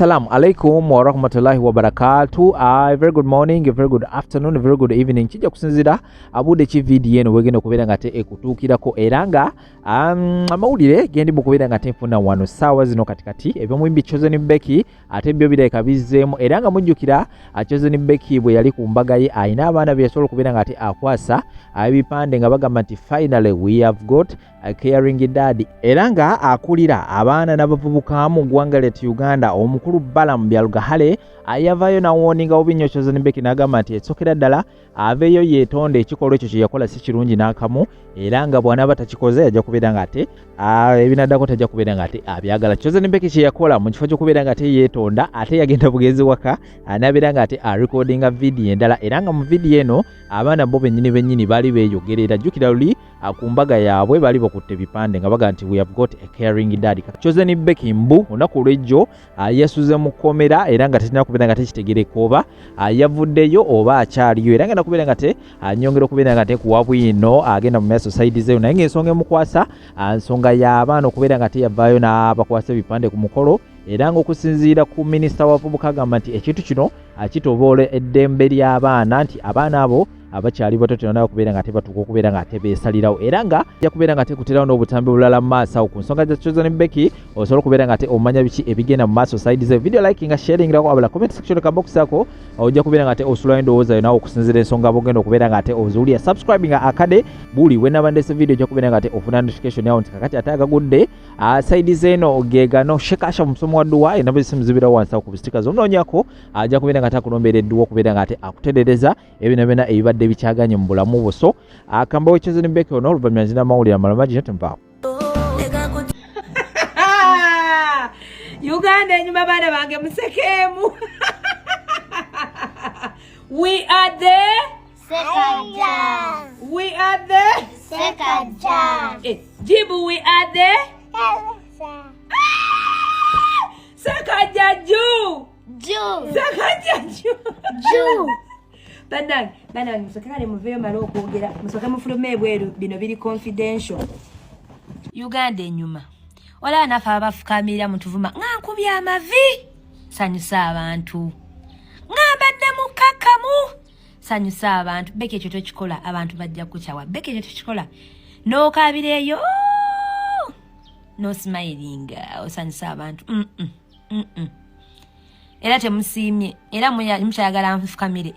Assalamu alaikum wa rahmatullahi wa barakatuh. A very good morning, a very good afternoon, a very good evening. Kijja kusinzira abude ki video eno wegenda kubeera nga te ekutuukirako era nga amawulire gendi mukubeera nga tenfuna wano ssaawa zino katikati ebyomuyimbi Chosen Becky ate byo birabika bizzeemu era nga mujjukira Chosen Becky bwe yali ku mbaga ye ayina abaana bye yasobola okubeera nga te akwasa ebipande nga bagamba nti finally we have got a caring dad era nga akulira abaana n'abavubuka mu ggwanga ly'etu Uganda omukulu Balaam Byalugahale ayavayo na warning obinyo Chosen Becky n'agamba nti etsokera ddala aveeyo yeetonde ekikolwa ekyo kye yakola si kirungi n'akamu era nga bw'anaaba takikoze ajja kubeera nga ate ebinaddako tajja kubeera nga ate abyagala. Chosen Becky kye yakola mu kifo ky'okubeera nga ate yeetonda ate yagenda bugenzi waka n'abeera nga ate arecordinga video endala era nga mu video eno abaana bo bennyini baali beeyogerera jjukira luli ku mbaga yaabwe baali bakutte ebipande nga baga nti we have got a caring dad. Chosen Becky mbu olunaku lw'ejjo yasuze mu kkomera era nga tetina kubeera nga tekitegereka oba yavuddeyo oba akyaliyo era nga nakubeera nga te anyongera okubeera nga te kuwa bwino agenda mu maaso side zeyo naye ng'ensonga emukwasa nsonga y'abaana okubeera nga te yavaayo n'abakwasa ebipande ku mukolo era ng'okusinziira ku minisita w'abavubuka agamba nti ekintu kino kitoboola eddembe ly'abaana nti abaana abo abakyali bato tena okubeera nga tebatuuka okubeera nga tebeesalirawo era nga ajja kubeera nga tekuterawo n'obutambi bulala mu maaso awo ku nsonga za Chosen Becky osobola okubeera nga omanya biki ebigenda mu maaso side ze video liking sharing rako abala comment section ka box yako ojja kubeera nga osulayo endowooza yo nawe okusinziira ensonga bogenda okubeera nga ozuulira subscribing akade buli we nabandese video ojja kubeera nga ofuna notification yawo nti kakati ate agagudde side zeno gegano shekasha musomo wa dduwa enabo zisimuzibirawo wansi awo ku stickers omunoonyako ajja kubeera nga akulombeera edduwa okubeera nga akutereereza ebyo byonna ebibadde bikyaganye mu bulamu bwo so akambawo Chosen Becky ono oluvannyuma nzina amawulire amalala mangi natemuvaawo Uganda enyuma baana bange musekeemu we are the Sekaja. we are the Sekaja. Jibu we are the Sekaja Ju Sekaja Ju Bana musakale muveyo malo okwogera musaka mufulume ebweru bino biri confidential Uganda enyuma wala nafa abafukamira mutuvuma ngankubya amavi sanyusa abantu ngambadde mukakamu sanyusa abantu Becky ekyo tekikola abantu bajja kuchawa Becky ekyo tekikola no kabireyo no smiling osanyusa abantu era temusiimye era mukyayagala nfukamire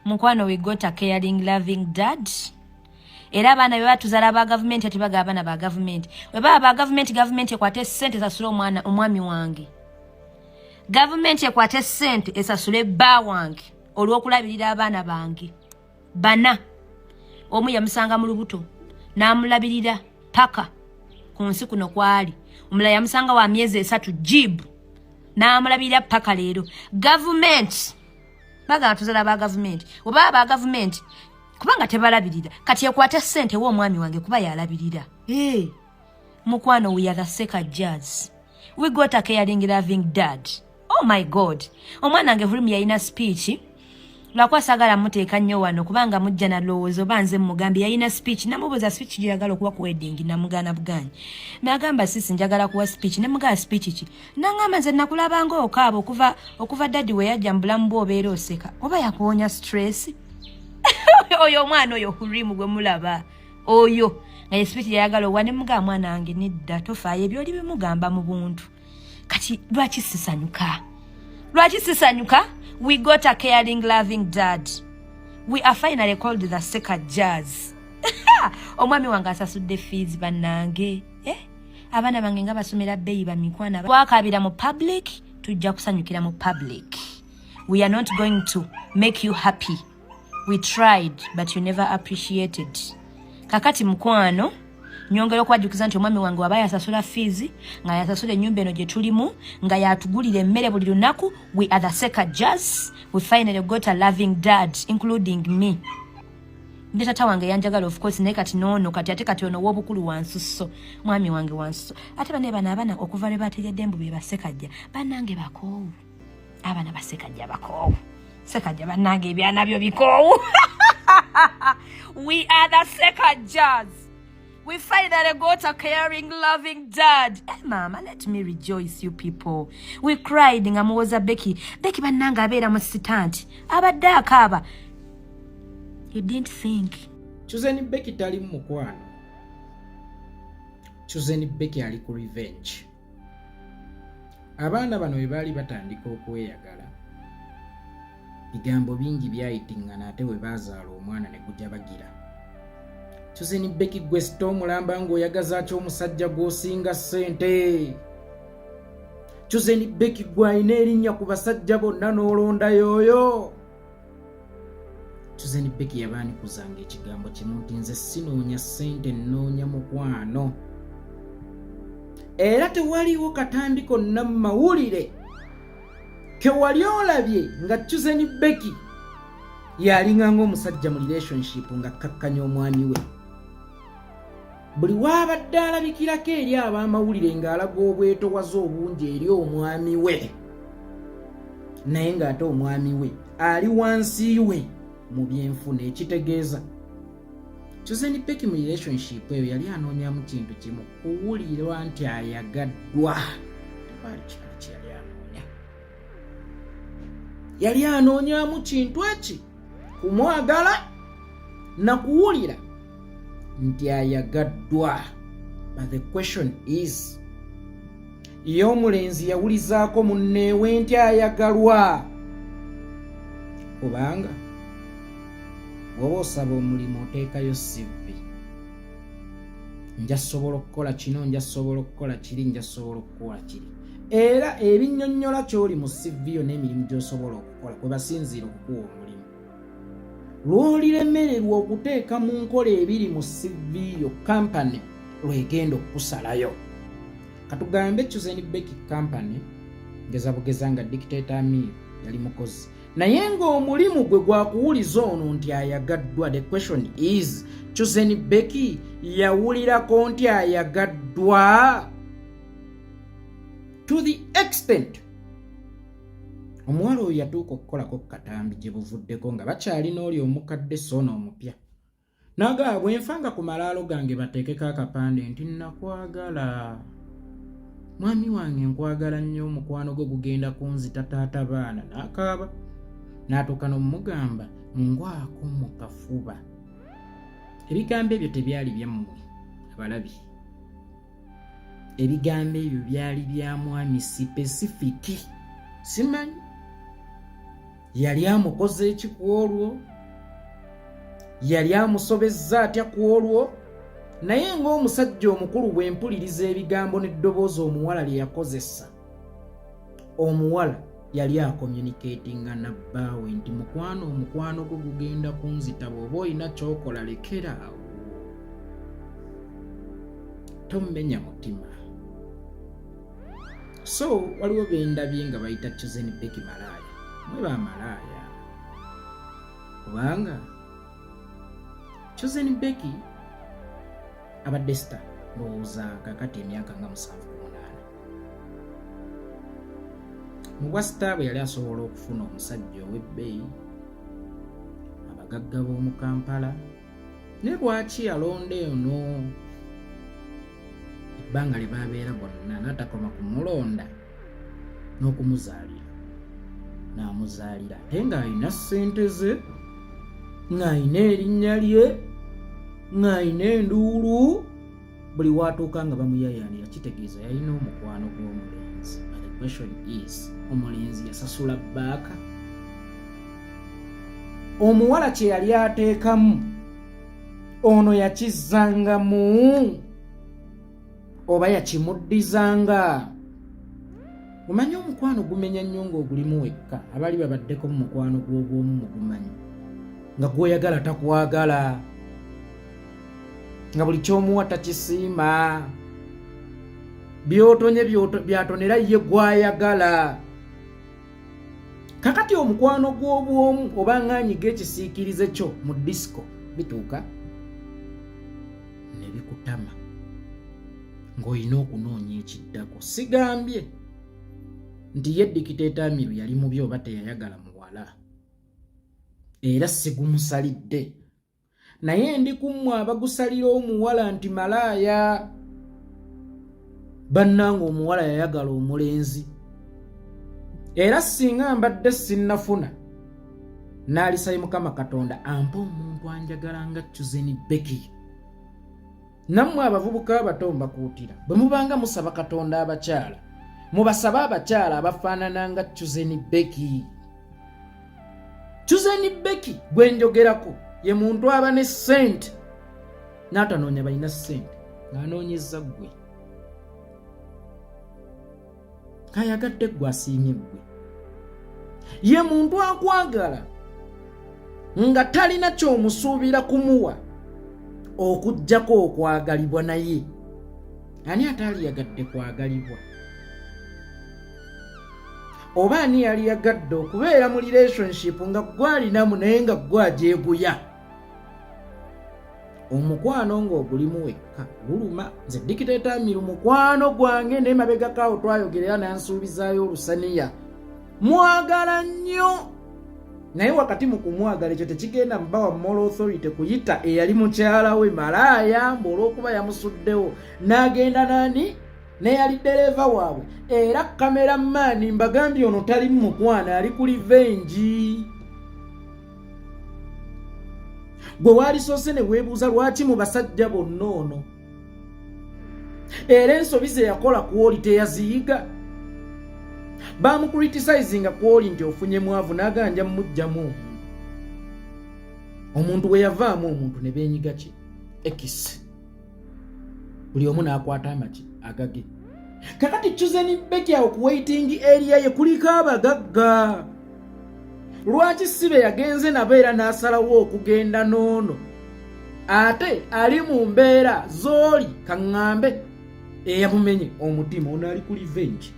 mukwano we got a caring loving dad era abaana be batuzala ba government ati baga abaana ba government we ba government ekwate sente zasula omwami wange government ekwate sente esasule ba wange olw'okulabirira abaana bange bana omu yamusanga mu lubuto n'amulabirira paka ku nsi kuno kwali omulala yamusanga wa myezi 3 jibu n'amulabirira paka leero government baga tuzala ba government oba ba government kubanga tebalabirira kati yakwata sente wo omwami wange kuba yalabirira mukwano we are the Sekajas we got a caring loving dad oh my god omwana wange volume yayina speech lwakwasagala muteeka nnyo wano kubanga mujja na lowoozo banze mugambi yayina speech namubuuza speech gyeyagala okuba ku wedding namugana buganyi nagamba sisi njagala kuwa speech namugala speech ki nangamba nze nakulabanga okaaba okuva daddi we yajja mu bulamu bw'obeera oseka oba yakuwonya stress oyo omwana oyo kurimu gwe mulaba oyo nga ye speech yayagala owa ne mugamba mwana wange nedda tofaayo ebyoli bimugamba mu buntu kati lwaki sisanyuka we got a caring loving dad we are finally called the Sekajas omwami wange asasudde fees bannange abaana bange nga basomera bbeeyi bamikwana twakabira mu public tujja kusanyukira mu public we are not going to make you happy we tried but you never appreciated kakati mukwano nyongera okwajukiza nti omwami wange waba yasasula fees nga yasasula ennyumba eno gye tulimu nga yatugulira emmere buli lunaku we are the Sekajas we finally got a loving dad including me ndi tata wange yanjagala of course naye kati noono kati ono w'obukulu wansusso mwami wange wansusso ate bana abaana okuva lwe bategedde mbu be Basekaja bannange bakoowu abaana Basekaja bakoowu Sekaja bannange ebyana byo bikoowu we are the Sekajas We finally got a caring, loving dad. Hey, mama, let me rejoice, you people. We cried nga muwoza Becky. Becky bananga abeera mu sitanti. Abadde akaaba. You didn't think. Chosen Becky tali mukwano. Chosen Becky ali ku revenge. Abaana bano bali batandika okweyagala. Bigambo bingi byayitingana ate we bazaala omwana ne gujja bagira. Chosen Becky gwe Stormulamba ng'oyagaza ki omusajja gw'osinga ssente. Chosen Becky gwe alina erinnya ku basajja bonna n'olonda yooyo. Chosen Becky yabaanikuzanga ekigambo kimu nti nze sinoonya ssente nnoonya mukwano. Era tewaliwo katambi konna mu mawulire ke wali olabye nga Chosen Becky yalinga ng'omusajja mu relationship nga kakkanya omwami we. Buli wabadde alabikirako eri ab'amawulire ng'alaga obwetowaze obungi eri omwami we, naye ng'ate omwami we ali wansi we mu byenfuna, ekitegeeza Chosen Becky mu relationship eyo yali anoonyamu kintu kimu, kuwulirwa nti ayagaddwa. Tewaali kirala kye yali anoonya. Yali anoonyamu kintu eki, kumwagala na kuwulira nti ayagaddwa. But the question is, ye omulenzi yawulizaako munneewe nti ayagalwa? Kubanga bw'oba osaba omulimu oteekayo CV. Nja sobola okukola kino, nja sobola okukola kiri, nja sobola okukola kiri. Era ebinnyonnyola ky'oli mu CV yo n'emirimu gy'osobola okukola kwe basinziira okukuwa omulimu. Lw'oliremererwa okuteeka mu nkola ebiri mu CV yo, kampani lwegenda okukusalayo. Katugambe Chosen Becky kampani ngeza bugeza nga Dictator Amir yali mukozi, naye ng'omulimu gwe gwakuwuliza ono nti ayagaddwa. The question is, Chosen Becky yawulirako nti ayagaddwa? To the extent omuwala oyo yatuuka okukolako katambi gye buvuddeko nga bakyalina oli omukadde so n'omupya. Naga bwenfanga ku malaalo gange bateekeko akapande nti nakwagala. Mwami wange nkwagala nnyo, omukwano gwe gugenda kunzita taata baana. N'akaaba n'atuuka n'omugamba ngwako mu kafuba. Ebigambo ebyo tebyali byammwe abalabi. Ebigambo ebyo byali bya mwami sipesifiki. Simanyi yali amukoze eki ku olwo, yali amusobezza atya ku olwo, naye ng'omusajja omukulu bw'empuliriza ebigambo n'eddoboozi omuwala lye yakozesa, omuwala yali akomyunikeetinga nabbaawe nti omukwano gwo gugenda kunzita, bw'oba olina ky'okola lekeraawo, tommenya mutima. So waliwo bendabye nga bayita Chosen Becky malaaya. Mwe ba malaaya kubanga Chosen Becky abadde star ndowooza kakati emyaka nga 7-8. Mu bwa star bwe yali asobola okufuna omusajja ow'ebbeeyi, abagagga b'omu Kampala, ne bwaki alonda eno ebbanga lye baabeera bonna n'atakoma kumulonda n'okumuzaalira. N'amuzaalira ate ng'alina ssente ze, ng'alina erinnya lye, ng'alina enduulu, buli waatuuka nga bamuyayaanira, kitegeeza yalina omukwano gw'omulenzi. But the question is, omulenzi yasasula bbaaka? Omuwala kye yali ateekamu ono yakizzangamu oba yakimuddizanga? Omanyi omukwano gumenya nnyo ng'ogulimu wekka. Abali babaddeko mu mukwano gw'obwomu mugumanyi nga gw'oyagala takwagala, nga buli ky'omuwa takisiima, by'otonye byatonera ye gw'ayagala. Kakati omukwano gw'obwomu oba ng'anyiga ekisiikirize kyo mu disco bituuka ne bikutama ng'olina okunoonya ekiddako. Sigambye nti ye Dictator Amir yali mubi oba teyayagala muwala, era sigumusalidde, naye ndi kummwe abagusalira omuwala nti malaaya. Bannange omuwala yayagala omulenzi, era singa mbadde sinnafuna n'alisaye Mukama Katonda ampa omuntu anjagala nga Chuzeni Becky. Nammwe abavubuka abato mbakuutira, bwe mubanga musaba Katonda abakyala, mubasabe abakyala abafaanana nga Chuzeni Becky. Chuzeni Becky gwe njogerako ye muntu aba ne ssente n'atanoonya balina ssente ng'anoonyezza ggwe. Kayagadde ggwe asiimye ggwe. Ye muntu akwagala nga talina ky'omusuubira kumuwa okuggyako okwagalibwa naye. Ani atali yagadde kwagalibwa? Oba ani yali yagadde okubeera mu relationship nga gwalinamu naye nga gwajeeguya? Omukwano ng'ogulimu wekka guluma. Nze Dictator Amiru mukwano gwange naye mabegako awo twayogerera nansuubizaayo olusaniya. Mwagala nnyo, naye wakati mu kumwagala ekyo tekigenda mubawa moral authority kuyita eyali mukyala we malaaya olw'okuba yamusuddewo n'agenda nani neyali ddereva waabwe. Era kameramaani mbagambye ono tali mukwana, ali ku revenge. Gwe waalisoose ne weebuuza lwaki mu basajja bonna ono era ensobi ze yakola kwoli teyaziyiga? Bamukriticizinga kwoli nti ofunye mwavu n'aganja mujjamu omuntu we yavaamu omuntu ne beenyiga ki ekisi. Buli omu n'akwata amaki agage. Kakati Chuzeni Becky awo ku waiting area ye kuliko abagagga. Lwaki sibe yagenze nabo era n'asalawo okugenda n'ono? Ate ali mu mbeera z'oli kaŋŋambe eyamumenye omutima, ono ali ku revenge.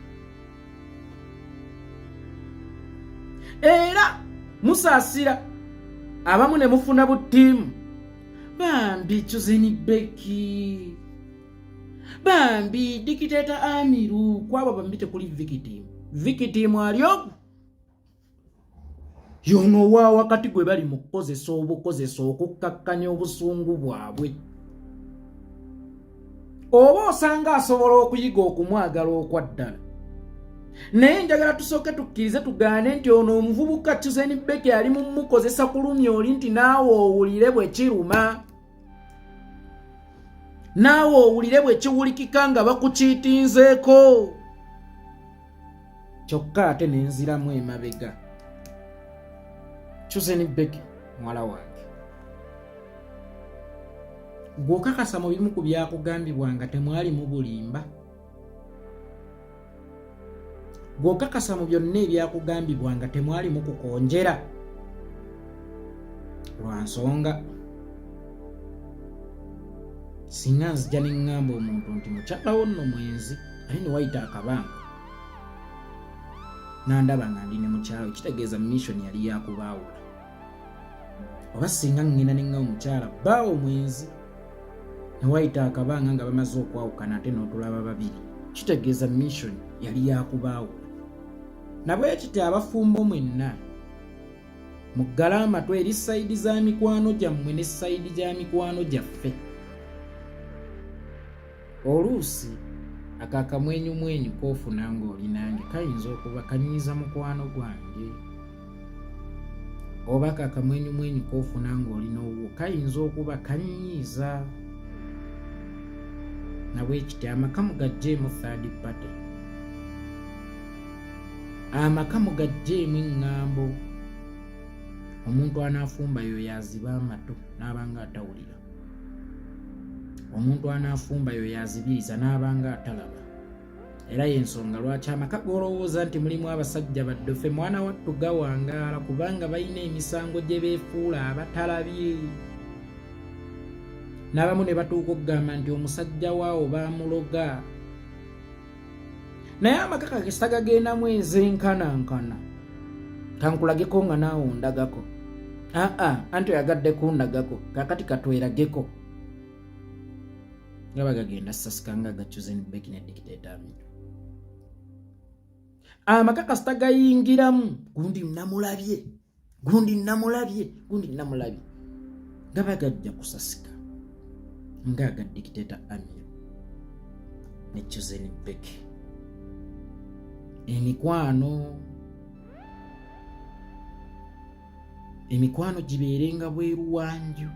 Era musaasira abamu ne mufuna buttiimu. Bambi Chuzeni Becky, bambi Dictator Amiru, kwabo bambi tekuli victim. Victim ali oku yono wa wakati gwe bali mu kukozesa obukozesa okukkakkanya obusungu bwabwe. Oba osanga asobola okuyiga okumwagala okwaddala. Naye njagala tusooke tukkirize tugaane nti ono omuvubuka Chuzeni Becky ali mu mukozesa kulumya oli nti naawe owulire bwe kiruma, naawe owulire bwe kiwulikika nga bakukiitinzeeko. Kyokka ate nenziramu emabega. Chuzeni Becky mwala wange, gw'okakasa mu bimu ku byakugambibwanga temwali mu bulimba? Gw'okakasa mu byonna ebyakugambibwanga temwali mu kukonjera? Lwa nsonga singa nzija ne ŋŋamba omuntu nti mukyalawo nno mwenzi ali ne wayita akabanga n'andaba nga ndi ne mukyalo, kitegeeza mission yali yakubaawula. Oba singa ngenda ne ŋŋamba omukyala bbaawo mwenzi ne wayita akabanga nga bamaze okwawukana ate n'otulaba babiri, kitegeeza mission yali yakubaawula. Nabwe kiti abafumbo mwenna muggale amatwe eri sayidi za mikwano gyammwe ne sayidi gya mikwano gyaffe. Oluusi akakamwenyumwenyu koofuna ng'oli nange kayinza okuba kanyiiza mukwano gwange, oba akakamwenyumwenyu koofuna ng'oli n'owwo kayinza okuba kanyiiza. Nabwe kiti amaka mugagjeemu third party, amaka mugagjeemu eŋŋambo. Omuntu anaafumba yo yaziba amato n'abanga atawulira, omuntu anaafumba yo yazibiriza n'abanga atalaba. Era y'ensonga lwaki amaka golowooza nti mulimu abasajja baddofe mwana wattu gawangaala kubanga balina emisango gye beefuula abatalabye. N'abamu ne batuuka okugamba nti omusajja waawo baamuloga. Naye amaka kakisa gagendamu enzenkanankana. Kankulageko nga naawe ondagako. Anti oyagadde kundagako, kakati katwerageko. Nga bagagenda sasikanga ga Chuzeni Becky ne Dictator Amiru. Amaka kasita gayingiramu, gundi namulabye, gundi namulabye, gundi namulabye. nga bagajja kusasika ng'aga dictator Amir ne Chosen Becky. Emikwano gibeerenga bweru wanju,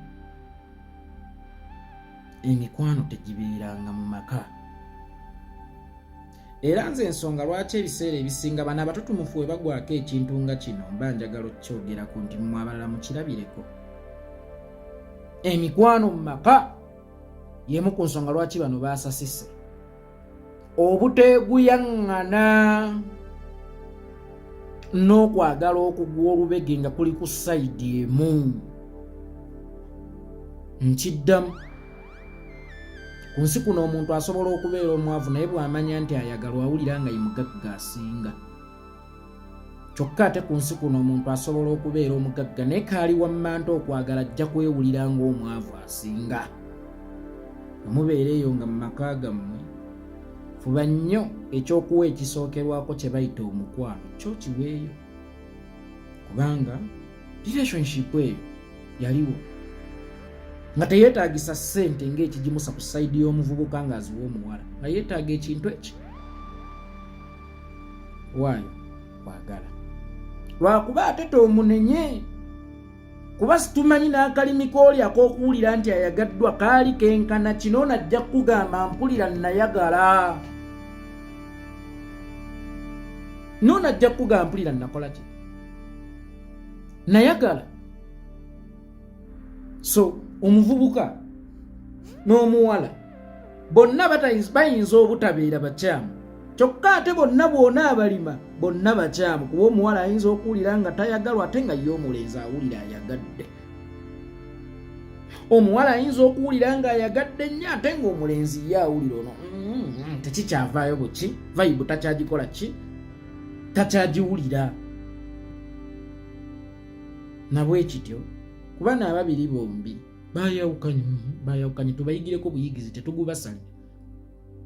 emikwano tegibeeranga mu maka. Era nze ensonga lwaki ebiseera ebisinga bano abatutumufu we bagwako ekintu nga kino mba njagala okukyogerako nti mmwe abalala mukirabireko. Emikwano mu maka y'emu ku nsonga lwaki bano baasasise. Obuteeguyaŋŋana n'okwagala okugwa olubege nga kuli ku sayidi emu. Nkiddamu, ku nsi kuno omuntu asobola okubeera omwavu naye bw'amanya nti ayagalwa awulira nga ye mugagga asinga. Kyokka ate ku nsi kuno omuntu asobola okubeera omugagga naye kaali wammanta okwagala ajja kwewulira ng'omwavu asinga. Mubeera eyo nga mu maka gammwe, fuba nnyo ekyokuwa ekisookerwako kye bayita omukwano kyo kiweeyo, kubanga relationship eyo yaliwo nga teyeetaagisa ssente ng'ekigimusa ku sayidi y'omuvubuka ng'aziwa omuwala, nga yeetaaga ekintu eki. Waayo kwagala lwakuba ate tomunenye, kuba situmanyi n'akalimi kooli ak'okuwulira nti ayagaddwa kaali kenkana kino najja kugamba mpulira nayagala. Nona ajja kugamba mpulira nakola ki? Nayagala. So omuvubuka n'omuwala bonna bayinza obutabeera bakyamu, kyokka ate bonna bwona abalima bonna bakyamu, kuba omuwala ayinza okuwulira nga tayagalwa ate nga ye omulenzi awulira ayagadde. Omuwala ayinza okuwulira nga ayagadde nnyo ate ng'omulenzi ye awulira ono tekikyavaayo buki, vayibu takyagikola ki, takyagiwulira. Nabwe kityo kuba n'ababiri bombi bayawukanye tubayigireko buyigizi tetugubasalira,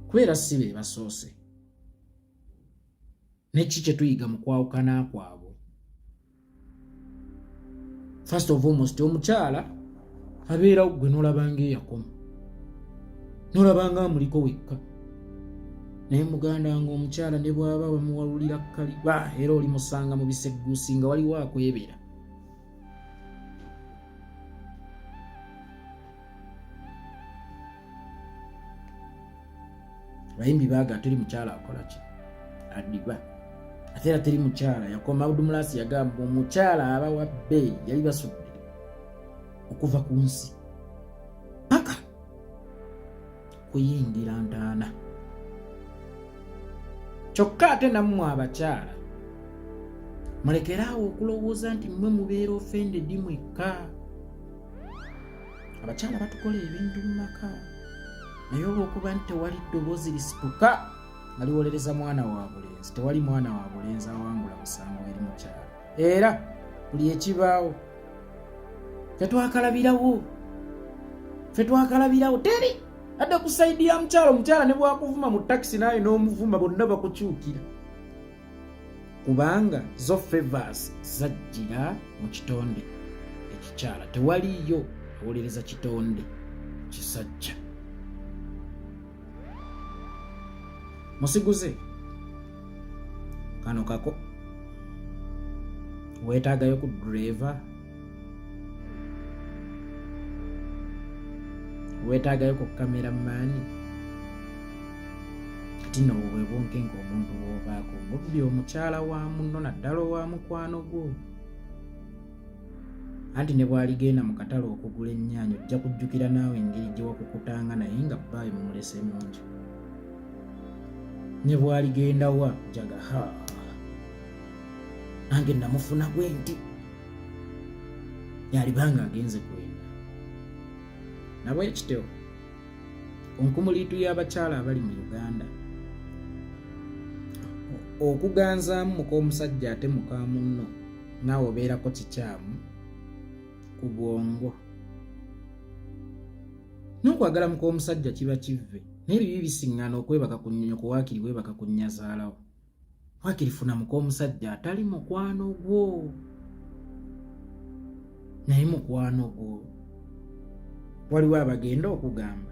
kubeera si be basoose. Neki kye tuyiga mu kwawukana kwabwe? First of almost omukyala abeerawo gwe n'olabanga eyakoma, n'olabanga amuliko wekka, naye muganda nga omukyala ne bw'aba bamuwalulira kkali era olimusanga mu bisegguusi nga waliwo akwebera. Bayimbi baaga teri mukyala akola ki? Addiba. Ate era teri mukyala yakoma. Abdumulasi yagamba omukyala aba wa bbeeyi yali basudde okuva ku nsi paka kuyingira ntaana. Kyokka ate nammwe abakyala mulekeraawo okulowooza nti mmwe mubeera offended mwekka. Abakyala batukola ebintu mu maka, naye olw'okuba nti tewali ddoboozi lisituka nga liwolereza mwana wa bulenzi, tewali mwana wa bulenzi awangula musango eri mukyala. Era buli ekibaawo ffe twakalabirawo teri adda ku sayidi ya mukyala. Omukyala ne bwakuvuma mu takisi naye n'omuvuma bonna bakukyukira, kubanga zo favors zajjira mu kitonde ekikyala, tewaliyo awolereza kitonde kisajja. Musiguze kano kako weetaagayo ku driver, weetaagayo ku kameramani, kati nno bwe bwonke ng'omuntu bw'obaako ng'obuli omukyala wa munno naddala owa mukwano gwo. Anti ne bw'aligenda mu katale okugula ennyaanya ojja kujjukira naawe engeri gye wakukutanga naye nga bbaayo mumulese mungi. Ne bw'aligenda wa jaga nange namufuna gwe nti yalibanga agenze kwenda. Nabwe ekityo onkumuliitu y'abakyala abali mu Uganda okuganzaamu muk'omusajja ate muka munno naawe obeerako kikyamu ku bwongo. N'okwagala muk'omusajja kiba kivve naye bibi bisiŋŋaana okwebaka ku nnyonyo waakiri weebaka ku nnyazaalawo. Waakiri funa muk'omusajja atali mukwano gwo, naye mukwano gwo waliwo abagenda okugamba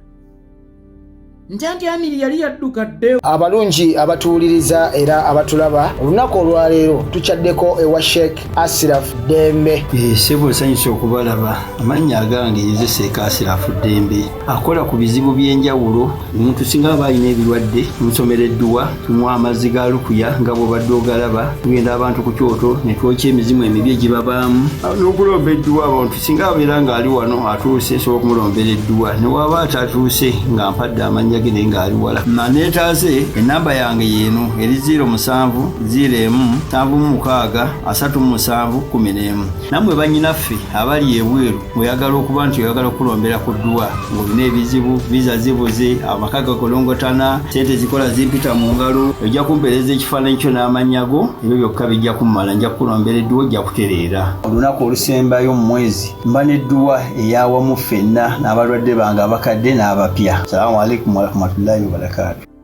nti anti Amiri yali yadduka dde. Abalungi abatuwuliriza era abatulaba olunaku olwaleero tukyaddeko ewa Sheikh Ashraf Dembe. Sebo nsanyusa okubalaba. Amannya agange nze Sheikh Ashraf Dembe akola ku bizibu by'enjawulo. Omuntu singa aba alina ebirwadde musomereddwa tumuwa amazzi ga lukuya nga bw'obadde ogalaba, tugenda abantu ku kyoto ne twokya emizimu emibi egibabaamu n'okulomba edduwa. Abantu singa abeera ng'ali wano atuuse sobola okumulombera edduwa, ne waba atatuuse nga mpadde amanya gene nga ali wala. Naneetaze enamba yange yeeno eri 0707763711. Nammwe bannyinaffe abali ebweru oyagala okuba nti oyagala okulombera ku dduwa ng'olina ebizibu, viza zibuze, amaka gakolongotana, sente zikola zimpita mu ngalo, ojja kumpeereza ekifaananyi kyo n'amanyago, ebyo byokka bijja kummala, nja kukulombera edduwa, ojja kutereera. Olunaku olusembayo mu mwezi mba n'edduwa ey'awamu ffenna n'abalwadde bange abakadde n'abapya. Salaamu alaikum warahmatullahi wabarakatuh.